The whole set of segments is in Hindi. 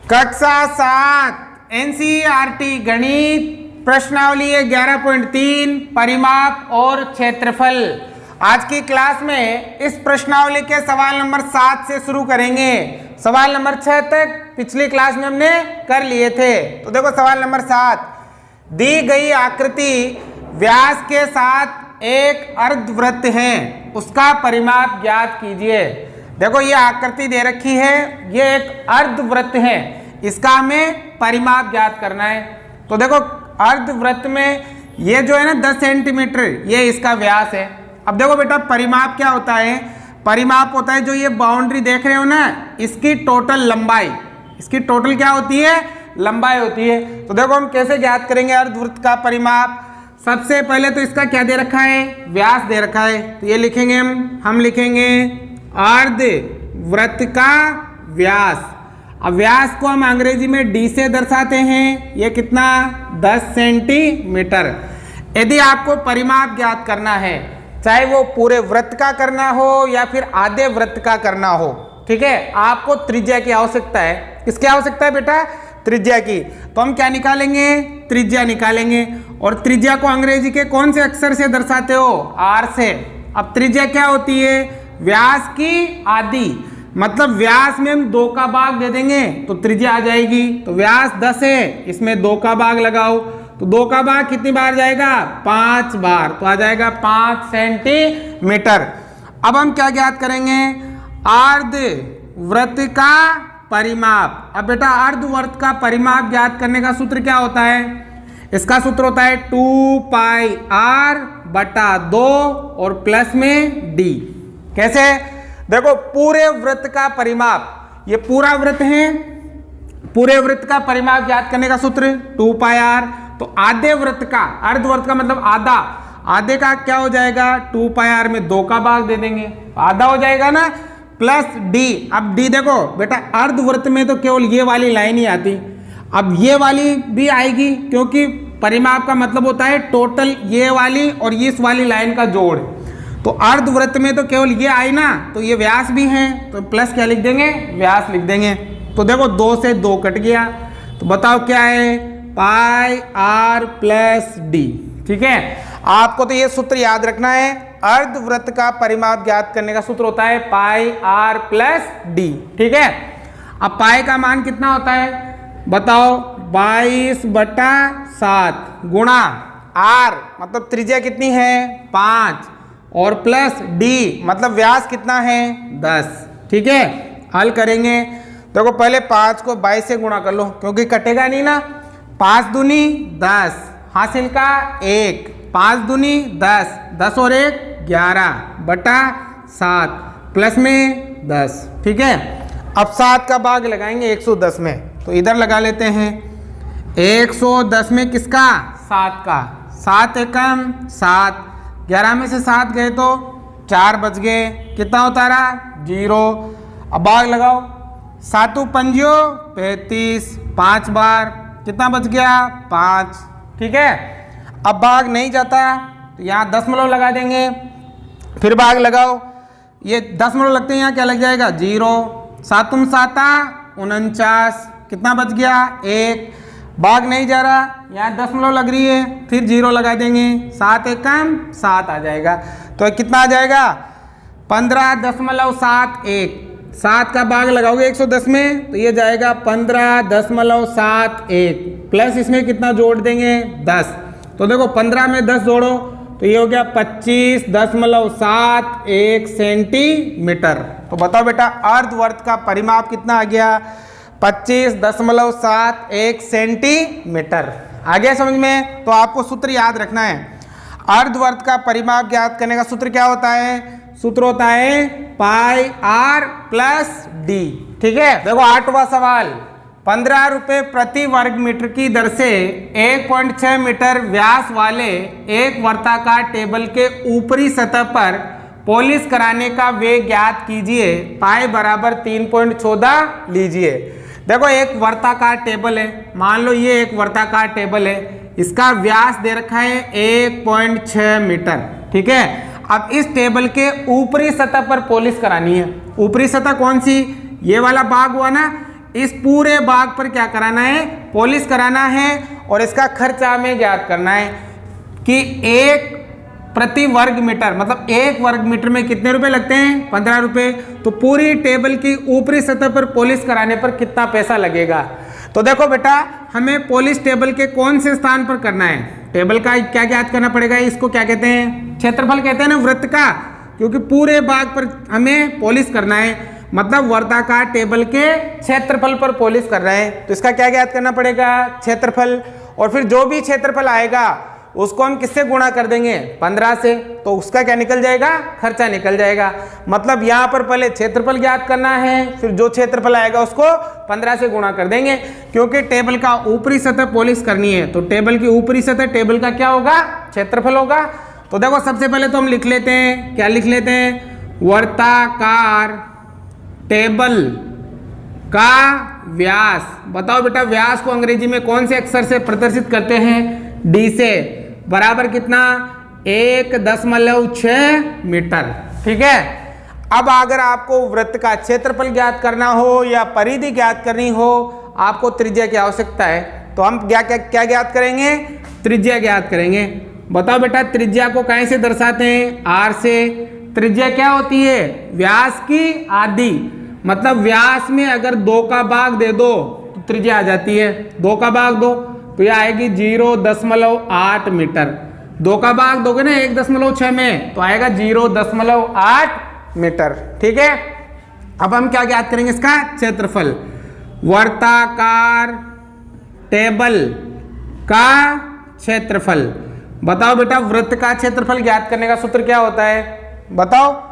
कक्षा 7 एनसीईआरटी गणित प्रश्नावली 11.3 परिमाप और क्षेत्रफल। आज की क्लास में इस प्रश्नावली के सवाल नंबर 7 से शुरू करेंगे। सवाल नंबर 6 तक पिछली क्लास में हमने कर लिए थे। तो देखो सवाल नंबर 7, दी गई आकृति व्यास के साथ एक अर्धवृत्त है, उसका परिमाप ज्ञात कीजिए। देखो ये आकृति दे रखी है, ये एक अर्धवृत्त है, इसका हमें परिमाप ज्ञात करना है। तो देखो अर्धवृत्त में ये जो है ना 10 सेंटीमीटर, ये इसका व्यास है। अब देखो बेटा परिमाप क्या होता है, परिमाप होता है जो ये बाउंड्री देख रहे हो ना, इसकी टोटल लंबाई, इसकी टोटल क्या होती है, लंबाई होती है। तो देखो हम कैसे ज्ञात करेंगे अर्धवृत्त का परिमाप। सबसे पहले तो इसका क्या दे रखा है, व्यास दे रखा है। तो ये लिखेंगे हम लिखेंगे अर्धवृत्त का व्यास। अब व्यास को हम अंग्रेजी में d से दर्शाते हैं, ये कितना 10 सेंटीमीटर। यदि आपको परिमाप ज्ञात करना है, चाहे वो पूरे वृत्त का करना हो या फिर आधे वृत्त का करना हो, ठीक है, आपको त्रिज्या की आवश्यकता है। किसकी आवश्यकता है बेटा, त्रिज्या की। तो हम क्या निकालेंगे, त्रिज्या निकालेंगे। और त्रिज्या को अंग्रेजी के कौन से अक्षर से दर्शाते हो, r से। अब त्रिज्या क्या होती है, व्यास की आधी, मतलब व्यास में हम 2 का भाग दे देंगे तो त्रिज्या आ जाएगी। तो व्यास 10 है, इसमें 2 का भाग लगाओ, तो 2 का भाग कितनी बार जाएगा, 5 बार, तो आ जाएगा 5 सेंटीमीटर। अब हम क्या ज्ञात करेंगे, अर्धवृत्त का परिमाप। अब बेटा अर्धवृत्त का परिमाप ज्ञात करने का सूत्र क्या होता है, इसका सूत्र होता है 2πr/2 और प्लस में d। कैसे, देखो पूरे वृत्त का परिमाप, ये पूरा वृत्त है, पूरे वृत्त का परिमाप ज्ञात करने का सूत्र 2πr। तो आधे वृत्त का, अर्धवृत्त का मतलब आधा, आधे का क्या हो जाएगा, 2πr में 2 का भाग दे देंगे, आधा हो जाएगा ना, प्लस d। अब d देखो बेटा अर्धवृत्त में तो केवल ये वाली लाइन ही आती, अब ये वाली भी आएगी, क्योंकि परिमाप का मतलब होता है टोटल ये वाली और इस वाली लाइन का जोड़। तो अर्धवृत्त में तो केवल ये आई ना, तो ये व्यास भी है, तो प्लस क्या लिख देंगे, व्यास लिख देंगे। तो देखो 2 से 2 कट गया, तो बताओ क्या है, πr+d। ठीक है, आपको तो ये सूत्र याद रखना है, अर्धवृत्त का परिमाप ज्ञात करने का सूत्र होता है πr+d। ठीक है, अब पाई का मान कितना होता है बताओ, 22/7 गुणा r मतलब त्रिज्या कितनी है 5 और प्लस d मतलब व्यास कितना है 10। ठीक है, हल करेंगे। देखो पहले 5 को 22 से गुणा कर लो, क्योंकि कटेगा नहीं ना। 5 दूनी 10, हासिल का 1, 5 दूनी 10, 10 और 1 11/7 प्लस में 10। ठीक है, अब 7 का भाग लगाएंगे 110 में, तो इधर लगा लेते हैं 110 में किसका, 7 का, 7 एकम 7, 11 में से 7 गए तो 4 बच गए, कितना होता रहा 0। अब भाग लगाओ, 7 पंजियो 35, 5 बार कितना बच गया 5। ठीक है, अब भाग नहीं जाता तो यहाँ दशमलव लगा देंगे, फिर भाग लगाओ, ये दशमलव लगते हैं, यहाँ क्या लग जाएगा 0। 7 7 49, कितना बच गया 1, भाग नहीं जा रहा, यहाँ दशमलव लग रही है, फिर 0 लगा देंगे, 7 एकम 7 आ जाएगा। तो कितना आ जाएगा 15.71। 7 का भाग लगाओगे 110 में, तो ये जाएगा 15.71 प्लस इसमें कितना जोड़ देंगे 10। तो देखो 15 में 10 जोड़ो तो ये हो गया 25.71 सेंटीमीटर। तो बताओ बेटा अर्धवृत्त का परिमाप कितना आ गया, 25.71 सेंटीमीटर। आ गया समझ में। तो आपको सूत्र याद रखना है, अर्धवृत्त का परिमाप ज्ञात करने का सूत्र क्या होता है, सूत्र होता है πr+d। ठीक है, देखो 8वां सवाल, 15 रुपये प्रति वर्ग मीटर की दर से 1.6 मीटर व्यास वाले एक वर्ताकार टेबल के ऊपरी सतह पर पॉलिश कराने का वेग ज्ञात कीजिए, पाई बराबर 3.14 लीजिए। देखो एक वर्ताकार टेबल है, मान लो ये एक वर्ताकार टेबल है, इसका व्यास दे रखा है 1.6 मीटर। ठीक है, अब इस टेबल के ऊपरी सतह पर पॉलिश करानी है। ऊपरी सतह कौन सी, ये वाला भाग हुआ ना, इस पूरे बाग पर क्या कराना है, पॉलिश कराना है और इसका खर्चा हमें ज्ञात करना है कि 1 प्रति वर्ग मीटर, मतलब 1 वर्ग मीटर में कितने रुपए लगते हैं, 15 रुपए। तो पूरी टेबल की ऊपरी सतह पर पॉलिश कराने पर कितना पैसा लगेगा। तो देखो बेटा, हमें पॉलिश टेबल के कौन से स्थान पर करना है, टेबल का क्या ज्ञात करना पड़ेगा, इसको क्या कहते हैं, क्षेत्रफल कहते हैं ना वृत्त का, क्योंकि पूरे बाग पर हमें पॉलिश करना है, मतलब वर्ताकार टेबल के क्षेत्रफल पर पॉलिश कर रहे हैं। तो इसका क्या ज्ञात करना पड़ेगा, क्षेत्रफल। और फिर जो भी क्षेत्रफल आएगा उसको हम किससे गुणा कर देंगे, 15 से, तो उसका क्या निकल जाएगा, खर्चा निकल जाएगा। मतलब यहाँ पर पहले क्षेत्रफल ज्ञात करना है, फिर जो क्षेत्रफल आएगा उसको 15 से गुणा कर देंगे, क्योंकि टेबल का ऊपरी सतह पॉलिश करनी है। तो टेबल की ऊपरी सतह टेबल का क्या होगा, क्षेत्रफल होगा। तो देखो सबसे पहले तो हम लिख लेते हैं, क्या लिख लेते हैं, वर्ताकार टेबल का व्यास। बताओ बेटा, व्यास को अंग्रेजी में कौन से अक्षर से प्रदर्शित करते हैं, डी से, बराबर कितना, 1.6 मीटर। ठीक है। अब अगर आपको वृत्त का क्षेत्रफल ज्ञात करना हो या परिधि ज्ञात करनी हो, आपको त्रिज्या की आवश्यकता है, तो हम क्या ज्ञात करेंगे, त्रिज्या ज्ञात करेंगे। बताओ बेटा, त्रिज्या को कैसे से दर्शाते हैं, आर से। त्रिज्या क्या होती है, व्यास की आधी, मतलब व्यास में अगर 2 का भाग दे दो तो त्रिज्या आ जाती है, 2 का भाग दो तो यह आएगी 0.8 मीटर। 2 का भाग दोगे ना 1.6 में तो आएगा 0.8 मीटर। ठीक है। अब हम क्या ज्ञात करेंगे, इसका क्षेत्रफल, वर्ताकार टेबल का क्षेत्रफल। बताओ बेटा, वृत्त का क्षेत्रफल ज्ञात करने का सूत्र क्या होता है, बताओ,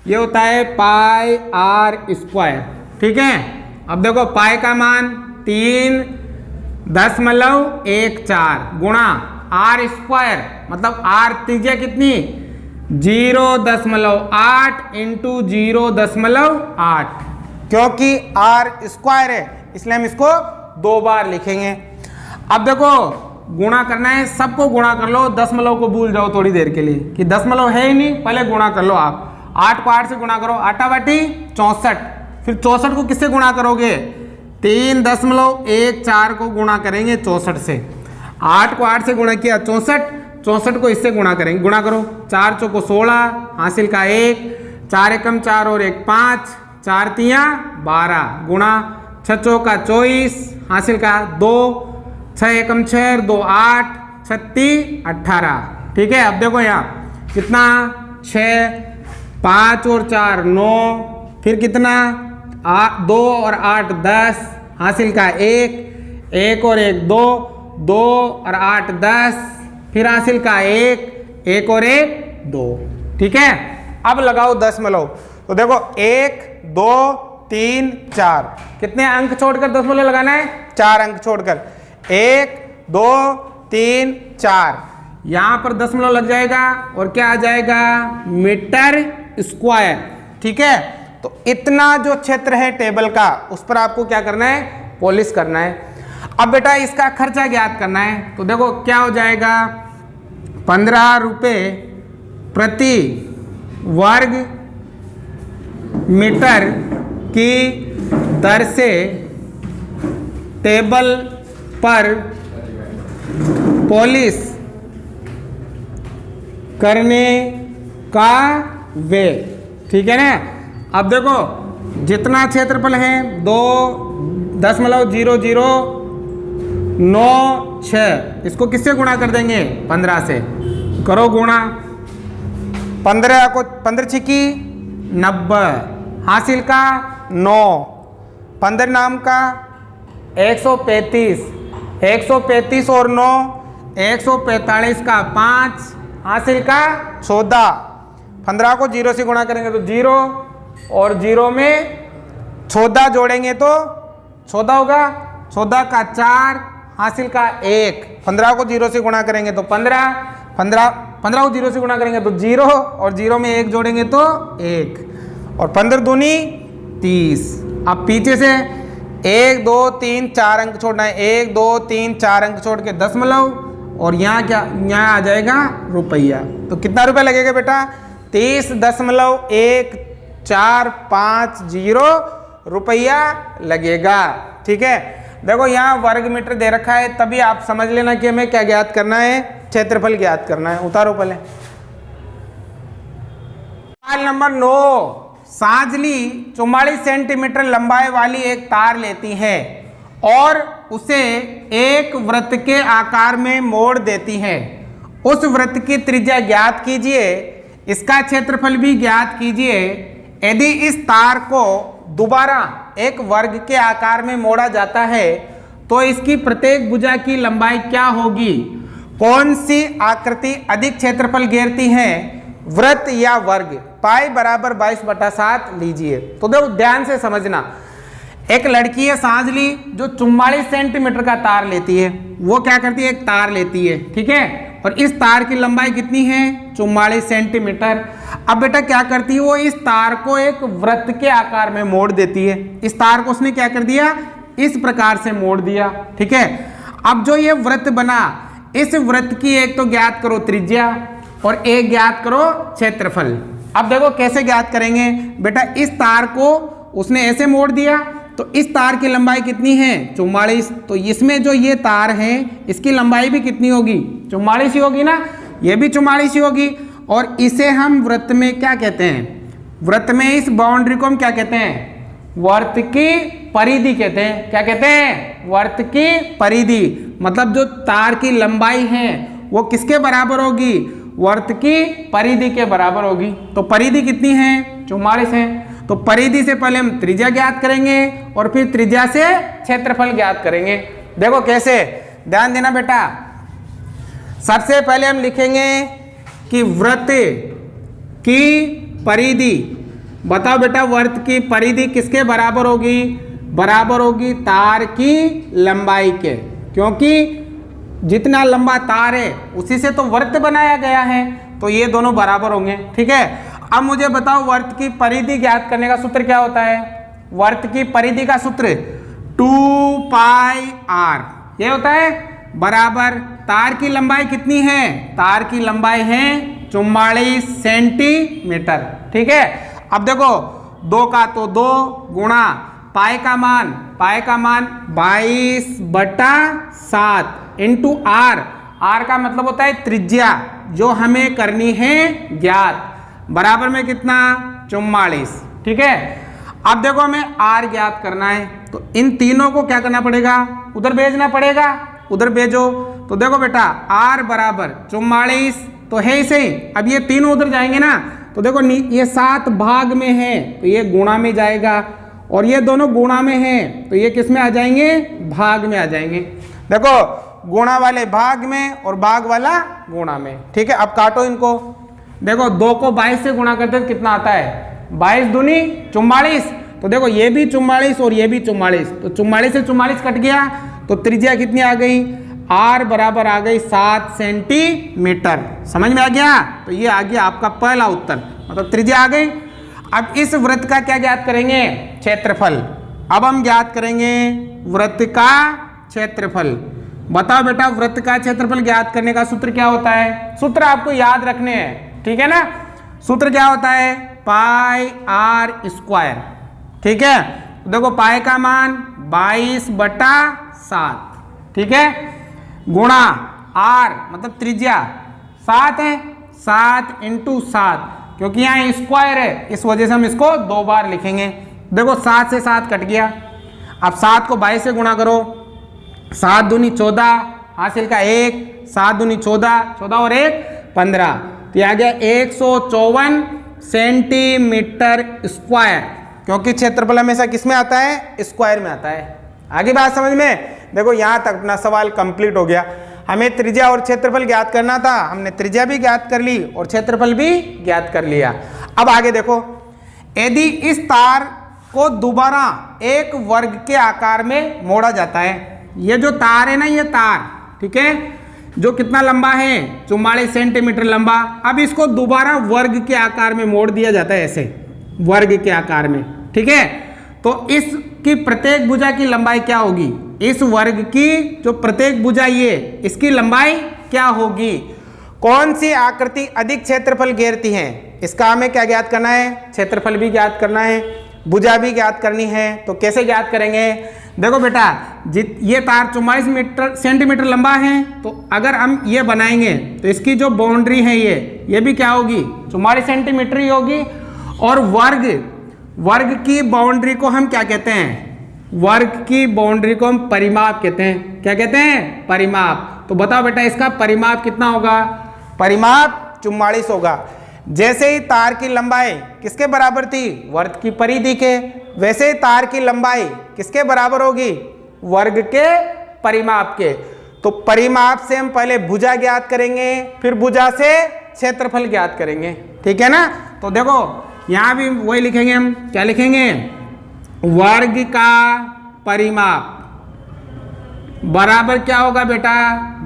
ये होता है पाई आर स्क्वायर। ठीक है। अब देखो, पाई का मान 3.14 गुणा आर स्क्वायर, मतलब आर त्रिज्या कितनी, 0.8 इंटू 0.8, क्योंकि आर स्क्वायर है इसलिए हम इसको 2 बार लिखेंगे। अब देखो, गुणा करना है, सबको गुणा कर लो, दशमलव को भूल जाओ थोड़ी देर के लिए कि दशमलव है ही नहीं, पहले गुणा कर लो आप। 8 को 8 से गुणा करो, 8 बाटी 64, फिर 64 को किससे गुणा करोगे, 3.14 को गुणा करेंगे 64 से। 8 को 8 से गुणा किया 64, 64 को इससे गुणा करेंगे, गुणा करो, 4 चौको 16, हासिल का 1, 4 एकम 4 और 1 5, 4 तियां 12, गुणा 6 चौका 24, हासिल का 2, 6 एकम 6, 2 8, 36 18। ठीक है। अब देखो यहाँ कितना, 6, 5 और 4 9, फिर कितना, 2 और 8 10, हासिल का 1, 1 और 1 2, 2 और 8 10, फिर हासिल का 1, 1 और 1 2। ठीक है। अब लगाओ दशमलव, तो देखो 1 2 3 4, कितने अंक छोड़कर दशमलव लगाना है, 4 अंक छोड़कर, 1 2 3 4, यहां पर दशमलव लग जाएगा और क्या आ जाएगा, मीटर स्क्वायर। ठीक है। तो इतना जो क्षेत्र है टेबल का, उस पर आपको क्या करना है, पॉलिश करना है। अब बेटा इसका खर्चा ज्ञात करना है, तो देखो क्या हो जाएगा, 15 रुपये प्रति वर्ग मीटर की दर से टेबल पर पॉलिश करने का व्यय। ठीक है ना। अब देखो, जितना क्षेत्रफल है 2.0096, इसको किससे गुणा कर देंगे, 15 से, करो गुणा, 15 को 15 छिकी 90, हासिल का 9, 15 नाम का 135, 135 और 9 145 का 5, हासिल का 14, 15 को 0 से गुणा करेंगे तो 0 और 0 में 14 जोड़ेंगे तो 14 होगा, 14 का 4, हासिल का 1, 15 को 0 से गुणा करेंगे तो 15, 15 को 0 से गुणा करेंगे तो 0 और 0 में 1 जोड़ेंगे तो 1, और 15 दूनी 30। अब पीछे से 1 2 3 4 अंक छोड़ना है, 1 2 3 4 अंक छोड़ के दशमलव, और यहाँ क्या, यहाँ आ जाएगा रुपया। तो कितना रुपया लगेगा बेटा, 30.1450 रुपया लगेगा। ठीक है। देखो यहाँ वर्ग मीटर दे रखा है, तभी आप समझ लेना कि हमें क्या ज्ञात करना है, क्षेत्रफल ज्ञात करना है। उतारो पहले। सवाल नंबर 9, सांझली 44 सेंटीमीटर लंबाई वाली एक तार लेती है और उसे एक वृत्त के आकार में मोड़ देती है। उस वृत्त की त्रिज्या ज्ञात कीजिए, इसका क्षेत्रफल भी ज्ञात कीजिए। यदि इस तार को दोबारा एक वर्ग के आकार में मोड़ा जाता है तो इसकी प्रत्येक भुजा की लंबाई क्या होगी? कौन सी आकृति अधिक क्षेत्रफल घेरती है, वृत्त या वर्ग? पाई बराबर 22/7 लीजिए। तो देखो ध्यान से समझना, एक लड़की है सांझली जो 44 सेंटीमीटर का तार लेती है। वो क्या करती है, एक तार लेती है, ठीक है, और इस तार की लंबाई कितनी है, 44 सेंटीमीटर। अब बेटा क्या करती है, वो इस तार को एक वृत्त के आकार में मोड़ देती है। इस तार को उसने क्या कर दिया, इस प्रकार से मोड़ दिया, ठीक है। अब जो ये वृत्त बना, इस वृत्त की एक तो ज्ञात करो त्रिज्या और एक ज्ञात करो क्षेत्रफल। अब देखो कैसे ज्ञात करेंगे बेटा, इस तार को उसने ऐसे मोड़ दिया तो इस तार की लंबाई कितनी है, 44। तो इसमें जो ये तार है इसकी लंबाई भी कितनी होगी, 44 ही होगी ना, ये भी 44 ही होगी। और इसे हम वृत्त में क्या कहते हैं, वृत्त में इस बाउंड्री को हम क्या कहते हैं, वृत्त की परिधि कहते हैं। क्या कहते हैं, वृत्त की परिधि। मतलब जो तार की लंबाई है वो किसके बराबर होगी, वृत्त की परिधि के बराबर होगी। तो परिधि कितनी है, 44 है। तो परिधि से पहले हम त्रिज्या ज्ञात करेंगे और फिर त्रिज्या से क्षेत्रफल ज्ञात करेंगे। देखो कैसे, ध्यान देना बेटा। सबसे पहले हम लिखेंगे कि वृत्त की परिधि, बताओ बेटा वृत्त की परिधि किसके बराबर होगी, बराबर होगी तार की लंबाई के, क्योंकि जितना लंबा तार है उसी से तो वृत्त बनाया गया है, तो ये दोनों बराबर होंगे, ठीक है। अब मुझे बताओ वृत्त की परिधि ज्ञात करने का सूत्र क्या होता है, वृत्त की परिधि का सूत्र 2πr, ये होता है बराबर तार की लंबाई कितनी है, तार की लंबाई है 44 सेंटीमीटर, ठीक है। अब देखो 2 का तो 2 गुणा पाई का मान 22/7 इंटू आर। आर का मतलब होता है त्रिज्या जो हमें करनी है ज्ञात, बराबर में कितना, 44, ठीक है। अब देखो हमें आर ज्ञात करना है, तो इन तीनों को क्या करना पड़ेगा, उधर भेजना पड़ेगा, उधर भेजो। तो देखो बेटा आर बराबर 44 तो है ही सही। अब ये तीनों उधर जाएंगे ना, तो देखो ये 7 भाग में है तो ये गुणा में जाएगा, और ये दोनों गुणा में है तो ये किस में आ जाएंगे, भाग में आ जाएंगे। देखो गुणा वाले भाग में और भाग वाला गुणा में, ठीक है। अब काटो इनको। देखो 2 को 22 से गुणा करते तो कितना आता है, 22 दूनी 44। तो देखो ये भी 44 और ये भी 44, तो 44 से 44 कट गया, तो त्रिज्या कितनी आ गई, आर बराबर आ गई 7 सेंटीमीटर। समझ में आ गया, तो ये आ गया आपका पहला उत्तर, मतलब त्रिज्या आ गई। अब इस वृत्त का क्या ज्ञात करेंगे, क्षेत्रफल। अब हम ज्ञात करेंगे वृत्त का क्षेत्रफल। बताओ बेटा वृत्त का क्षेत्रफल ज्ञात करने का सूत्र क्या होता है, सूत्र आपको याद रखने हैं, ठीक है ना। सूत्र क्या होता है, πr², ठीक है। देखो पाई का मान 22/7, ठीक है, गुणा आर मतलब त्रिज्या 7 है, 7 × 7, क्योंकि यहाँ स्क्वायर है इस वजह से हम इसको 2 बार लिखेंगे। देखो 7 से 7 कट गया, अब 7 को 22 से गुणा करो, 7 दूनी 14, हासिल का 1, 7 दूनी 14, 14 और 1 15, तो ये आ गया 154 सेंटीमीटर स्क्वायर, क्योंकि क्षेत्रफल हमेशा किस में आता है, स्क्वायर में आता है। आगे बात समझ में। देखो यहाँ तक अपना सवाल कंप्लीट हो गया। हमें त्रिज्या और क्षेत्रफल ज्ञात करना था, हमने त्रिज्या भी ज्ञात कर ली और क्षेत्रफल भी ज्ञात कर लिया। अब आगे देखो, यदि इस तार को दोबारा एक वर्ग के आकार में मोड़ा जाता है, ये जो तार है ना, ये तार, ठीक है, जो कितना लंबा है, 44 सेंटीमीटर लंबा। अब इसको दोबारा वर्ग के आकार में मोड़ दिया जाता है, ऐसे वर्ग के आकार में, ठीक है। तो इसकी प्रत्येक भुजा की लंबाई क्या होगी, इस वर्ग की जो प्रत्येक भुजा ये, इसकी लंबाई क्या होगी। कौन सी आकृति अधिक क्षेत्रफल घेरती है, इसका हमें क्या ज्ञात करना है, क्षेत्रफल भी ज्ञात करना है, भुजा भी ज्ञात करनी है। तो कैसे ज्ञात करेंगे, देखो बेटा, ये तार 44 सेंटीमीटर लंबा है, तो अगर हम ये बनाएंगे तो इसकी जो बाउंड्री है ये भी क्या होगी, 44 सेंटीमीटर ही होगी। और वर्ग की बाउंड्री को हम क्या कहते हैं, वर्ग की बाउंड्री को हम परिमाप कहते हैं। क्या कहते हैं, परिमाप। तो बताओ बेटा इसका परिमाप कितना होगा, परिमाप 44 होगा। जैसे ही तार की लंबाई किसके बराबर थी, वर्ग की परिधि के, वैसे ही तार की लंबाई किसके बराबर होगी, वर्ग के परिमाप के। तो परिमाप से हम पहले भुजा ज्ञात करेंगे, फिर भुजा से क्षेत्रफल ज्ञात करेंगे, ठीक है ना। तो देखो यहां भी वही लिखेंगे हम, क्या लिखेंगे, वर्ग का परिमाप बराबर क्या होगा बेटा,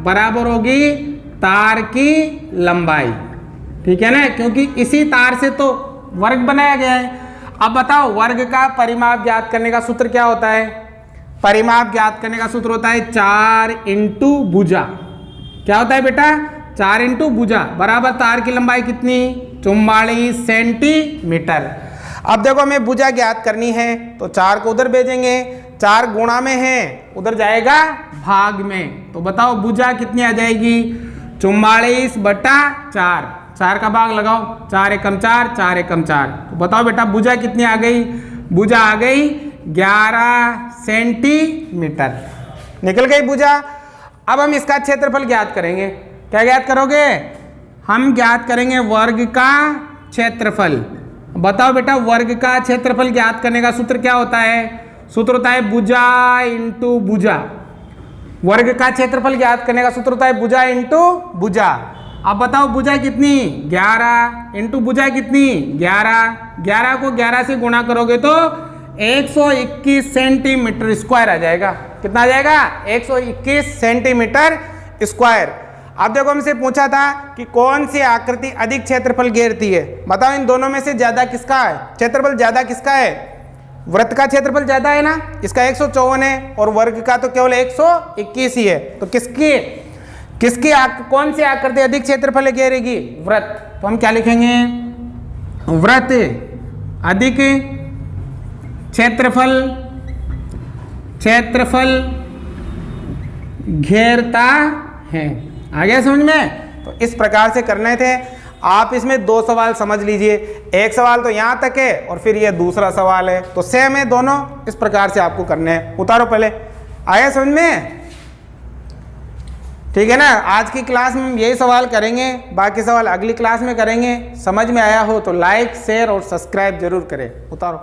बराबर होगी तार की लंबाई, ठीक है ना, क्योंकि इसी तार से तो वर्ग बनाया गया है। अब बताओ वर्ग का परिमाप ज्ञात करने का सूत्र क्या होता है, परिमाप ज्ञात करने का सूत्र होता है 4 इंटू भुजा। क्या होता है बेटा, 4 इंटू भुजा बराबर तार की लंबाई कितनी, 44 सेंटीमीटर। अब देखो हमें भुजा ज्ञात करनी है, तो 4 को उधर भेजेंगे, 4 गुणा में है, उधर जाएगा भाग में। तो बताओ भुजा कितनी आ जाएगी, 44/4, 4 का भाग लगाओ, 4 एकम 4, 4 एकम 4। तो बताओ बेटा भुजा कितनी आ गई, भुजा आ गई 11 सेंटीमीटर, निकल गई भुजा। अब हम इसका क्षेत्रफल ज्ञात करेंगे। क्या ज्ञात करोगे, हम ज्ञात करेंगे वर्ग का क्षेत्रफल। बताओ बेटा वर्ग का क्षेत्रफल ज्ञात करने का सूत्र क्या होता है, सूत्र होता है भुजा इंटू भुजा। वर्ग का क्षेत्रफल ज्ञात करने का सूत्र होता है भुजा इंटू भुजा। अब बताओ भुजा कितनी, 11 इंटू भुजा कितनी, 11, 11 को 11 से गुणा करोगे तो 121 सेंटीमीटर स्क्वायर आ जाएगा। कितना आ जाएगा, 121 सेंटीमीटर स्क्वायर। अब देखो हमसे पूछा था कि कौन सी आकृति अधिक क्षेत्रफल घेरती है। बताओ इन दोनों में से ज्यादा किसका है, क्षेत्रफल ज्यादा किसका है, वृत्त का क्षेत्रफल ज्यादा है ना, इसका 154 है और वर्ग का तो केवल 121 ही है। तो कौन सी आकृति अधिक क्षेत्रफल घेरेगी, वृत्त। तो हम क्या लिखेंगे, वृत्त अधिक क्षेत्रफल घेरता है। आ गया समझ में। तो इस प्रकार से करने थे। आप इसमें 2 सवाल समझ लीजिए, एक सवाल तो यहाँ तक है और फिर ये दूसरा सवाल है, तो सेम है दोनों, इस प्रकार से आपको करने हैं। उतारो पहले, आया समझ में, ठीक है ना। आज की क्लास में हम यही सवाल करेंगे, बाकी सवाल अगली क्लास में करेंगे। समझ में आया हो तो लाइक शेयर और सब्सक्राइब जरूर करें। उतारो।